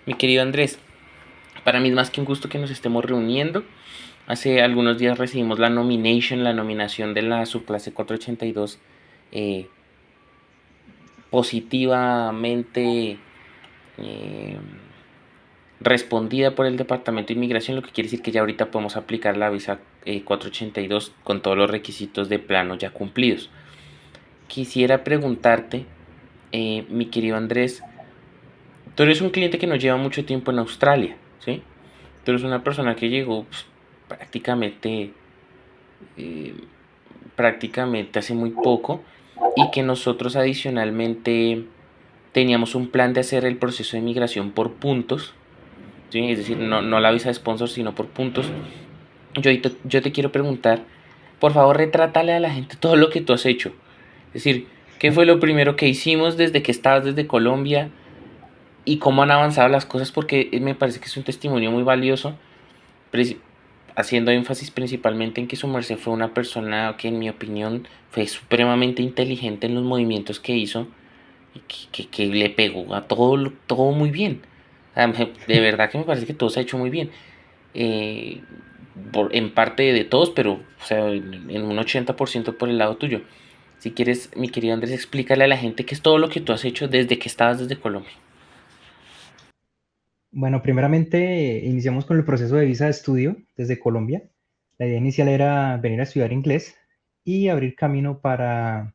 Mi querido Andrés, para mí es más que un gusto que nos estemos reuniendo. Hace algunos días recibimos la nominación de la subclase 482 eh, positivamente eh, respondida por el Departamento de Inmigración, lo que quiere decir que ya ahorita podemos aplicar la visa 482 con todos los requisitos de plano ya cumplidos. Quisiera preguntarte, mi querido Andrés, tú eres un cliente que no lleva mucho tiempo en Australia, ¿sí? Tú eres una persona que llegó pues, prácticamente, eh, prácticamente hace muy poco y que nosotros adicionalmente teníamos un plan de hacer el proceso de migración por puntos, ¿sí? Es decir, no la visa de sponsor, sino por puntos. Yo te quiero preguntar, por favor, retrátale a la gente todo lo que tú has hecho. Es decir, ¿qué fue lo primero que hicimos desde que estabas desde Colombia y cómo han avanzado las cosas? Porque me parece que es un testimonio muy valioso, haciendo énfasis principalmente en que su merced fue una persona que en mi opinión fue supremamente inteligente en los movimientos que hizo y que le pegó a todo muy bien. O sea, de verdad que me parece que todo se ha hecho muy bien. Eh, en parte de todos, pero o sea, en un 80% por el lado tuyo. Si quieres, mi querido Andrés, explícale a la gente qué es todo lo que tú has hecho desde que estabas desde Colombia. Bueno, primeramente iniciamos con el proceso de visa de estudio desde Colombia. La idea inicial era venir a estudiar inglés y abrir camino para,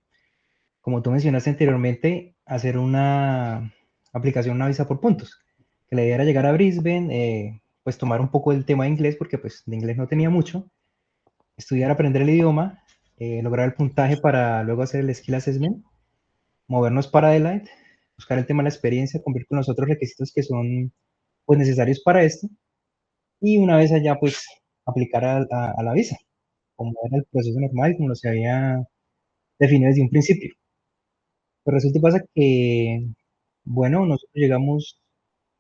como tú mencionaste anteriormente, hacer una aplicación, una visa por puntos. Que la idea era llegar a Brisbane, pues tomar un poco el tema de inglés, porque pues de inglés no tenía mucho, estudiar, aprender el idioma, lograr el puntaje para luego hacer el skill assessment, movernos para Adelaide, buscar el tema de la experiencia, cumplir con los otros requisitos que son pues necesarios para esto y una vez allá, pues aplicar a la visa, como era el proceso normal, como lo se había definido desde un principio. Pero resulta y pasa que, bueno, nosotros llegamos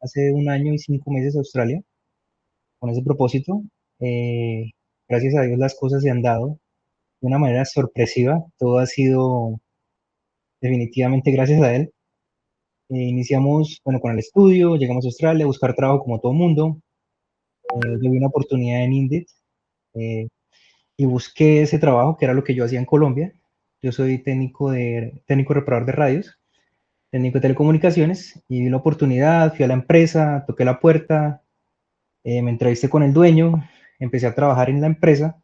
hace un año y 5 meses a Australia con ese propósito. Eh, Gracias a Dios las cosas se han dado de una manera sorpresiva. Todo ha sido definitivamente gracias a él. Iniciamos, bueno, con el estudio, llegamos a Australia a buscar trabajo como todo mundo. Yo vi una oportunidad en Indeed. eh, y busqué ese trabajo, que era lo que yo hacía en Colombia. Yo soy técnico reparador de radios, técnico de telecomunicaciones, y vi la oportunidad, fui a la empresa, toqué la puerta, me entrevisté con el dueño, empecé a trabajar en la empresa,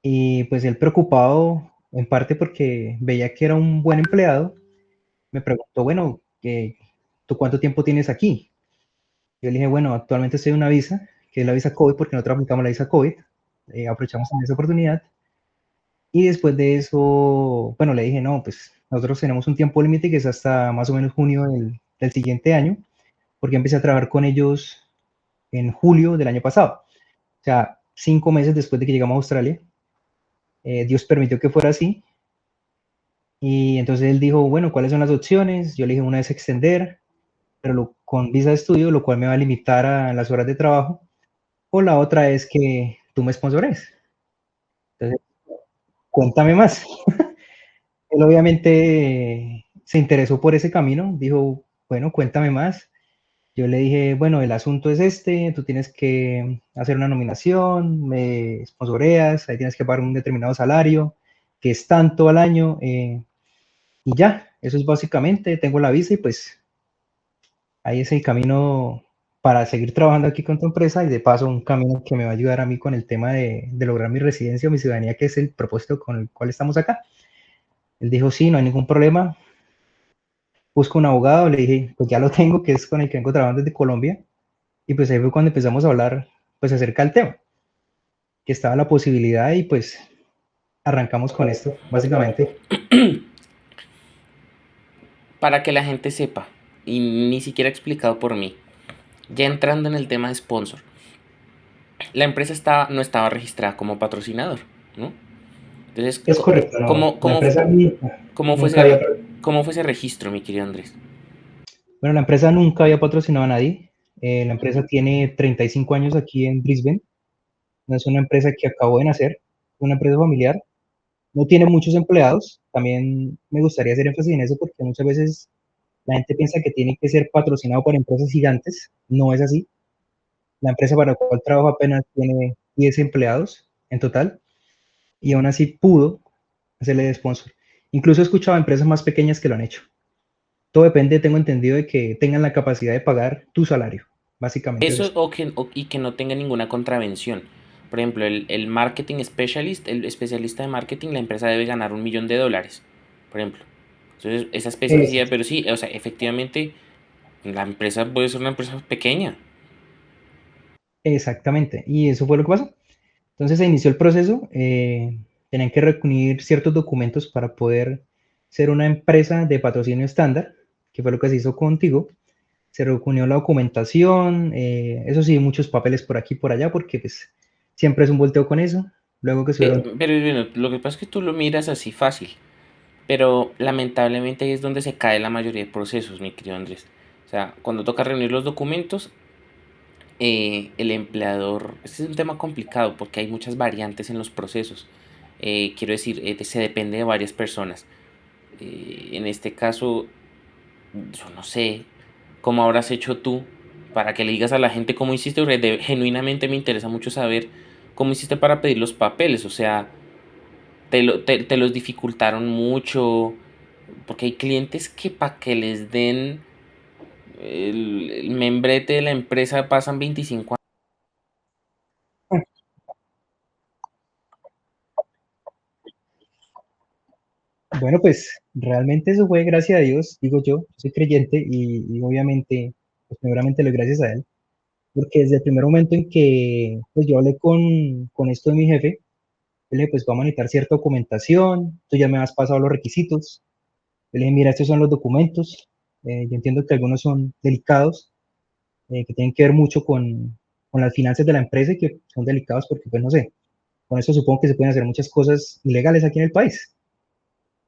y pues él preocupado, en parte porque veía que era un buen empleado, me preguntó, bueno, ¿tú cuánto tiempo tienes aquí? Yo le dije, bueno, actualmente estoy en una visa, que es la visa COVID, porque nosotros aplicamos la visa COVID, aprovechamos en esa oportunidad. Y después de eso, bueno, le dije, no, pues nosotros tenemos un tiempo límite que es hasta más o menos junio del siguiente año, porque empecé a trabajar con ellos en julio del año pasado. O sea, 5 meses después de que llegamos a Australia. Dios permitió que fuera así. Y entonces él dijo, bueno, ¿cuáles son las opciones? Yo le dije, una es extender, pero con visa de estudio, lo cual me va a limitar a las horas de trabajo. O la otra es que tú me sponsores. Entonces, cuéntame más. Él obviamente se interesó por ese camino, dijo, bueno, cuéntame más. Yo le dije, bueno, el asunto es este, tú tienes que hacer una nominación, me sponsoreas, ahí tienes que pagar un determinado salario, que es tanto al año, y ya, eso es básicamente, tengo la visa y pues ahí es el camino para seguir trabajando aquí con tu empresa y de paso un camino que me va a ayudar a mí con el tema de lograr mi residencia o mi ciudadanía, que es el propósito con el cual estamos acá. Él dijo, sí, no hay ningún problema, busco un abogado, le dije, pues ya lo tengo, que es con el que vengo trabajando desde Colombia, y pues ahí fue cuando empezamos a hablar, pues acerca del tema, que estaba la posibilidad y pues arrancamos con esto, básicamente. Para que la gente sepa, y ni siquiera explicado por mí, ya entrando en el tema de sponsor, la empresa no estaba registrada como patrocinador, ¿no? Entonces, Es correcto, no, ¿cómo, la cómo, empresa cómo fue nunca había, cómo fue ese registro, mi querido Andrés? bueno, la empresa nunca había patrocinado a nadie. La empresa tiene 35 años aquí en Brisbane, no es una empresa que acabó de nacer, es una empresa familiar, no tiene muchos empleados, también me gustaría hacer énfasis en eso porque muchas veces La gente piensa que tiene que ser patrocinado por empresas gigantes, no es así. La empresa para la cual trabajo apenas tiene 10 empleados en total y aún así pudo hacerle de sponsor. Incluso he escuchado a empresas más pequeñas que lo han hecho. Todo depende, tengo entendido, de que tengan la capacidad de pagar tu salario. Básicamente es Eso eso. y que no tenga ninguna contravención. Por ejemplo, el marketing specialist, el especialista de marketing, la empresa debe ganar $1.000.000, por ejemplo. Entonces, esa Eso, especificidad, pero sí, o sea, efectivamente, la empresa puede ser una empresa pequeña. exactamente. Y eso fue lo que pasó. Entonces se inició el proceso. Tenían que reunir ciertos documentos para poder ser una empresa de patrocinio estándar, que fue lo que se hizo contigo. Se reunió la documentación, eso sí, muchos papeles por aquí y por allá, porque pues siempre es un volteo con eso. Luego que subieron. Pero bueno, lo que pasa es que tú lo miras así fácil, pero lamentablemente ahí es donde se cae la mayoría de procesos, mi querido Andrés. O sea, cuando toca reunir los documentos, el empleador, este es un tema complicado porque hay muchas variantes en los procesos. Quiero decir, se depende de varias personas. En este caso, yo no sé cómo habrás hecho tú para que le digas a la gente cómo hiciste, porque genuinamente me interesa mucho saber cómo hiciste para pedir los papeles. O sea, te los dificultaron mucho, porque hay clientes que para que les den el membrete de la empresa pasan 25 años. Bueno, pues realmente eso fue gracias a Dios, digo yo soy creyente y obviamente, pues primeramente le doy gracias a Él, porque desde el primer momento en que pues yo hablé con esto de mi jefe, yo le dije, pues vamos a necesitar cierta documentación, tú ya me has pasado los requisitos. Yo le dije, mira, estos son los documentos. Yo entiendo que algunos son delicados, que tienen que ver mucho con las finanzas de la empresa y que son delicados porque, pues no sé, con eso supongo que se pueden hacer muchas cosas ilegales aquí en el país.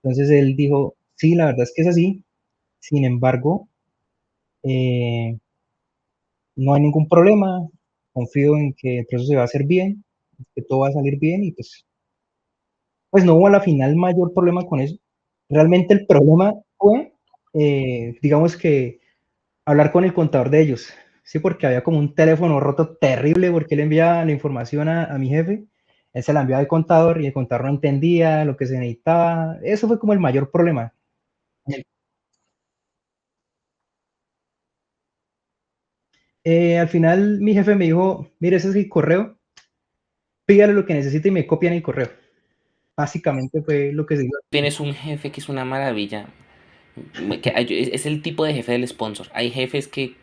Entonces él dijo, sí, la verdad es que es así. Sin embargo, eh, no hay ningún problema. Confío en que el proceso se va a hacer bien, que todo va a salir bien y pues no hubo a la final mayor problema con eso. Realmente el problema fue, digamos que hablar con el contador de ellos, sí, porque había como un teléfono roto terrible porque él enviaba la información a mi jefe, él se la enviaba al contador y el contador no entendía lo que se necesitaba. Eso fue como el mayor problema. Al final mi jefe me dijo, mire, ese es el correo, pídale lo que necesite y me copian el correo. Básicamente fue lo que se hizo. Tienes un jefe que es una maravilla, es el tipo de jefe del sponsor. Hay jefes que,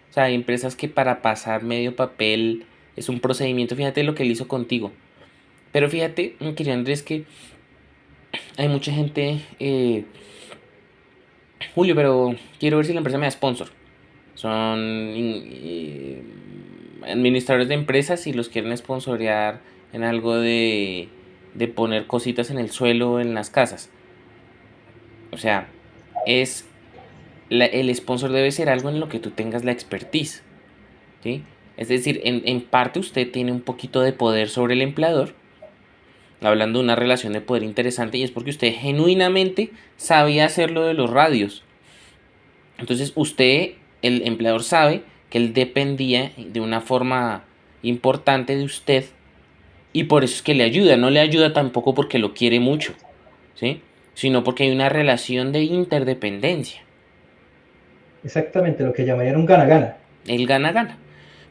o sea, hay empresas que para pasar medio papel es un procedimiento. Fíjate lo que él hizo contigo. Pero fíjate, mi querido Andrés, que hay mucha gente, Julio, pero quiero ver si la empresa me da sponsor. Son administradores de empresas y los quieren sponsorear en algo de poner cositas en el suelo en las casas. O sea, es el sponsor debe ser algo en lo que tú tengas la expertise, ¿sí? Es decir, en parte usted tiene un poquito de poder sobre el empleador, hablando de una relación de poder interesante, y es porque usted genuinamente sabía hacer lo de los radios. Entonces usted, el empleador, sabe que él dependía de una forma importante de usted y por eso es que le ayuda. No le ayuda tampoco porque lo quiere mucho, ¿sí? Sino porque hay una relación de interdependencia. Exactamente, lo que llamarían un gana-gana. Él gana.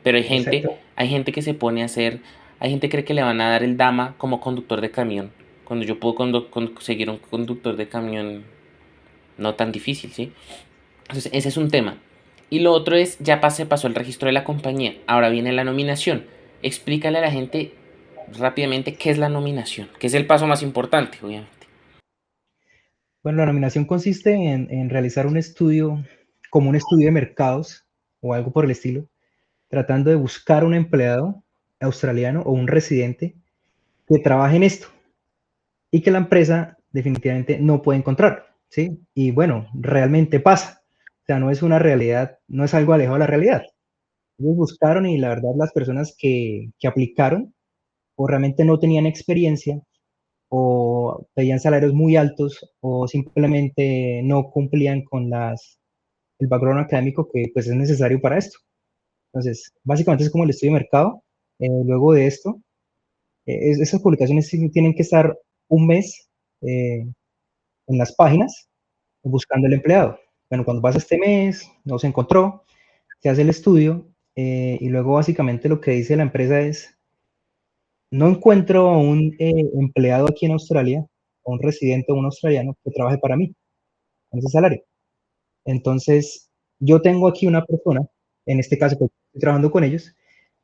Pero Exacto. hay gente que se pone a hacer, hay gente que cree que le van a dar el dama como conductor de camión. Cuando yo puedo conseguir un conductor de camión no tan difícil, ¿sí? Entonces, ese es un tema. Y lo otro es, ya pasó el registro de la compañía. Ahora viene la nominación. Explícale a la gente rápidamente qué es la nominación, que es el paso más importante, obviamente. Bueno, la nominación consiste en realizar un estudio, como un estudio de mercados o algo por el estilo, tratando de buscar un empleado australiano o un residente que trabaje en esto y que la empresa definitivamente no puede encontrar, ¿sí? Y bueno, realmente pasa. O sea, no es una realidad, no es algo alejado de la realidad. Ellos buscaron y la verdad las personas que aplicaron o realmente no tenían experiencia o pedían salarios muy altos o simplemente no cumplían con las el background académico que pues es necesario para esto. Entonces, básicamente es como el estudio de mercado. Luego de esto, esas publicaciones sí tienen que estar un mes eh, en las páginas buscando el empleado. Bueno, cuando pasa este mes, no se encontró, se hace el estudio y luego básicamente lo que dice la empresa es, no encuentro a un empleado aquí en Australia, o un residente o un australiano que trabaje para mí, con ese salario. Entonces, yo tengo aquí una persona, en este caso, que estoy trabajando con ellos,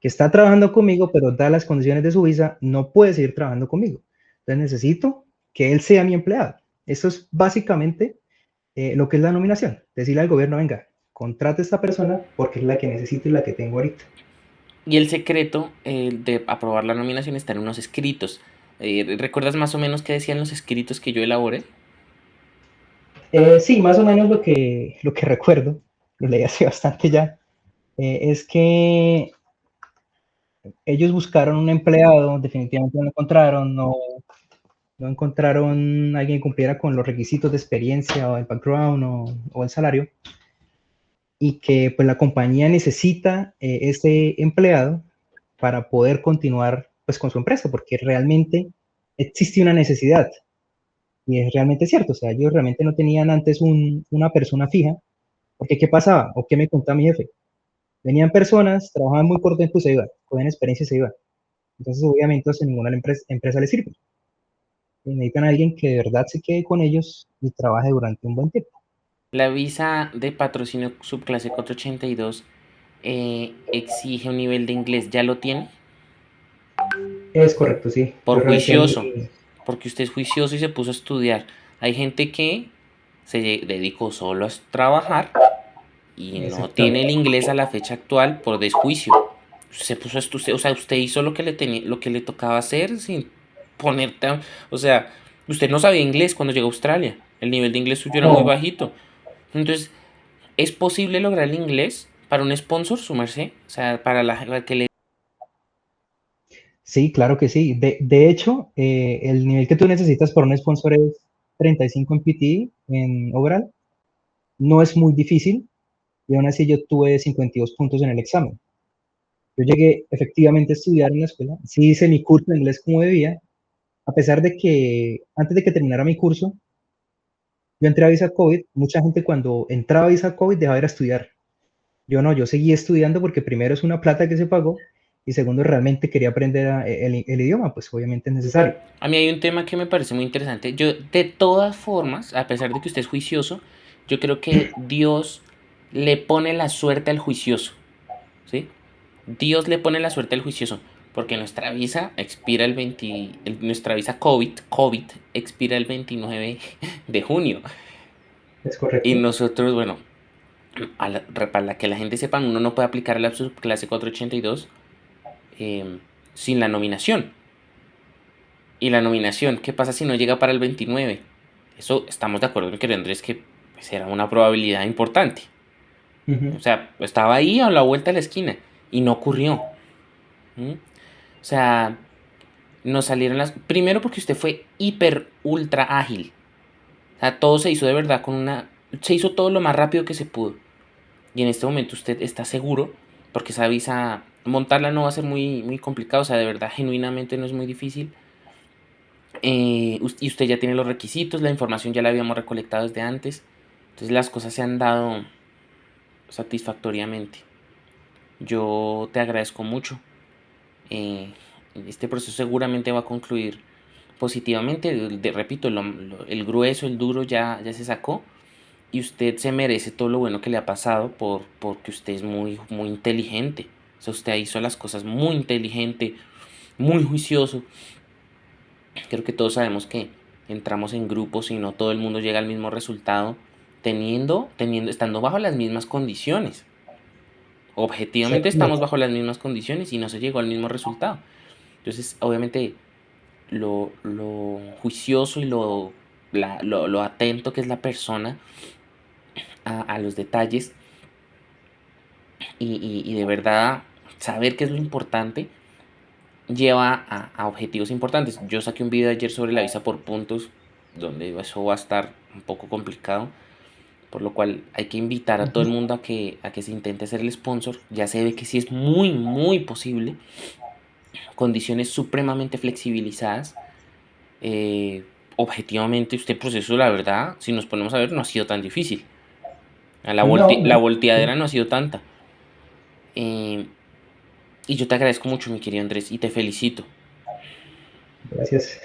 que está trabajando conmigo, pero dadas las condiciones de su visa, no puede seguir trabajando conmigo. Entonces, necesito que él sea mi empleado. Esto es básicamente lo que es la nominación. Decirle al gobierno, venga, contrate a esta persona porque es la que necesito y la que tengo ahorita. Y el secreto de aprobar la nominación está en unos escritos. ¿Recuerdas más o menos qué decían los escritos que yo elaboré? Sí, más o menos lo que recuerdo, lo leí hace bastante ya, es que ellos buscaron un empleado, definitivamente no lo encontraron, no encontraron a alguien que cumpliera con los requisitos de experiencia o el background o el salario, y que pues la compañía necesita ese empleado para poder continuar pues con su empresa, porque realmente existe una necesidad. Y es realmente cierto, o sea, ellos realmente no tenían antes una persona fija, porque ¿qué pasaba? ¿O qué me contaba mi jefe? Venían personas, trabajaban muy corto tiempo y se iban, cogían experiencia y se iban. Entonces, obviamente, a ninguna empresa les sirve. Y necesitan a alguien que de verdad se quede con ellos y trabaje durante un buen tiempo. La visa de patrocinio subclase 482 exige un nivel de inglés. ¿Ya lo tiene? Es correcto, sí. Por Yo realicé juicioso. mi... Porque usted es juicioso y se puso a estudiar. Hay gente que se dedicó solo a trabajar y no tiene el Exactamente. inglés a la fecha actual por desjuicio. Se puso a estudiar, o sea, usted hizo lo que le tenía, lo que le tocaba hacer sin poner tan, o sea, usted no sabía inglés cuando llegó a Australia. El nivel de inglés suyo era muy No, bajito. Entonces, ¿es posible lograr el inglés para un sponsor, sumarse? O sea, para la que le... sí, claro que sí. De hecho, el nivel que tú necesitas para un sponsor es 35 en PTE, en overall. No es muy difícil y aún así yo tuve 52 puntos en el examen. Yo llegué efectivamente a estudiar en la escuela, sí hice mi curso de inglés como debía, a pesar de que antes de que terminara mi curso, yo entré a visa COVID, mucha gente cuando entraba a visa COVID dejaba de ir a estudiar. Yo no, yo seguí estudiando porque primero es una plata que se pagó y segundo realmente quería aprender el idioma, pues obviamente es necesario. A mí hay un tema que me parece muy interesante. Yo, de todas formas, a pesar de que usted es juicioso, yo creo que Dios le pone la suerte al juicioso, ¿sí? Dios le pone la suerte al juicioso, porque nuestra visa expira nuestra visa COVID expira el 29 de junio. Es Y correcto. nosotros, bueno, para que la gente sepa, uno no puede aplicar a la subclase 482 sin la nominación. Y la nominación, ¿qué pasa si no llega para el 29? Eso estamos de acuerdo en que Andrés que pues, era una probabilidad importante. O Ujú. sea, estaba ahí a la vuelta de la esquina y no ocurrió. ¿Mm? O sea, nos salieron las... Primero porque usted fue hiper ultra ágil. O sea, todo se hizo de verdad con una... Se hizo todo lo más rápido que se pudo. Y en este momento usted está seguro, porque esa visa, montarla no va a ser muy complicado. O sea, de verdad, genuinamente no es muy difícil. Y usted ya tiene los requisitos, la información ya la habíamos recolectado desde antes. Entonces las cosas se han dado satisfactoriamente. Yo te agradezco mucho. Eh, este proceso seguramente va a concluir positivamente. Repito, el grueso, el duro ya se sacó. Y usted se merece todo lo bueno que le ha pasado porque usted es muy inteligente. O sea, usted hizo las cosas muy inteligente, muy juicioso. Creo que todos sabemos que entramos en grupos y no todo el mundo llega al mismo resultado estando bajo las mismas condiciones. Objetivamente Exactamente. estamos bajo las mismas condiciones y no se llegó al mismo resultado. Entonces, obviamente, lo juicioso y lo atento que es la persona a los detalles y de verdad saber qué es lo importante lleva a objetivos importantes. Yo saqué un video ayer sobre la visa por puntos, donde eso va a estar un poco complicado, por lo cual hay que invitar a todo el Ujú. mundo a que se intente hacer el sponsor. Ya se ve que sí es muy, muy posible, condiciones supremamente flexibilizadas. Eh, Objetivamente, este proceso, la verdad, si nos ponemos a ver, no ha sido tan difícil. No, La no. volteadera no ha sido tanta. Eh, y yo te agradezco mucho, mi querido Andrés, y te felicito. Gracias.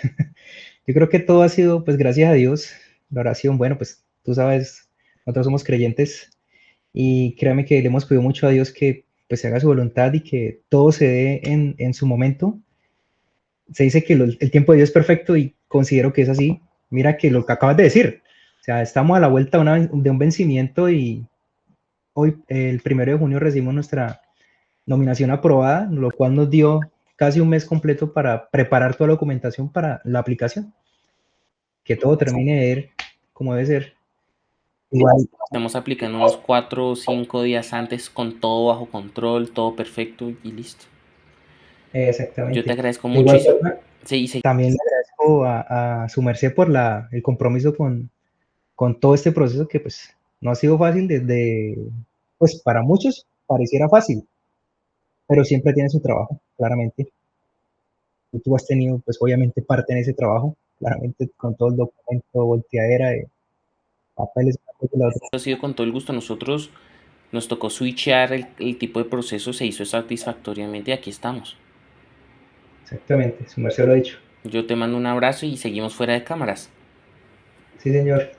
Yo creo que todo ha sido, pues gracias a Dios, la oración, bueno, pues tú sabes, nosotros somos creyentes y créame que le hemos pedido mucho a Dios que pues se haga su voluntad y que todo se dé en su momento. Se dice que el tiempo de Dios es perfecto y considero que es así. Mira que lo que acabas de decir, o sea, estamos a la vuelta de un vencimiento y hoy, el 1 de junio, recibimos nuestra nominación aprobada, lo cual nos dio casi un mes completo para preparar toda la documentación para la aplicación, que todo termine de ir como debe ser. Igual, Estamos aplicando unos 4 o 5 días antes con todo bajo control, todo perfecto y listo. Yo te exactamente. agradezco De igual muchísimo. forma, Sí, también le agradezco a su merced por el compromiso con todo este proceso que pues no ha sido fácil desde, pues para muchos pareciera fácil, pero siempre tiene su trabajo, claramente. Y tú has tenido pues obviamente parte en ese trabajo, claramente con todo el documento, volteadera de papeles, la otra. ha sido con todo el gusto. Nosotros nos tocó switchear el tipo de proceso, se hizo satisfactoriamente y aquí estamos. Exactamente, su merced lo ha dicho. Yo te mando un abrazo y seguimos fuera de cámaras. Sí, señor.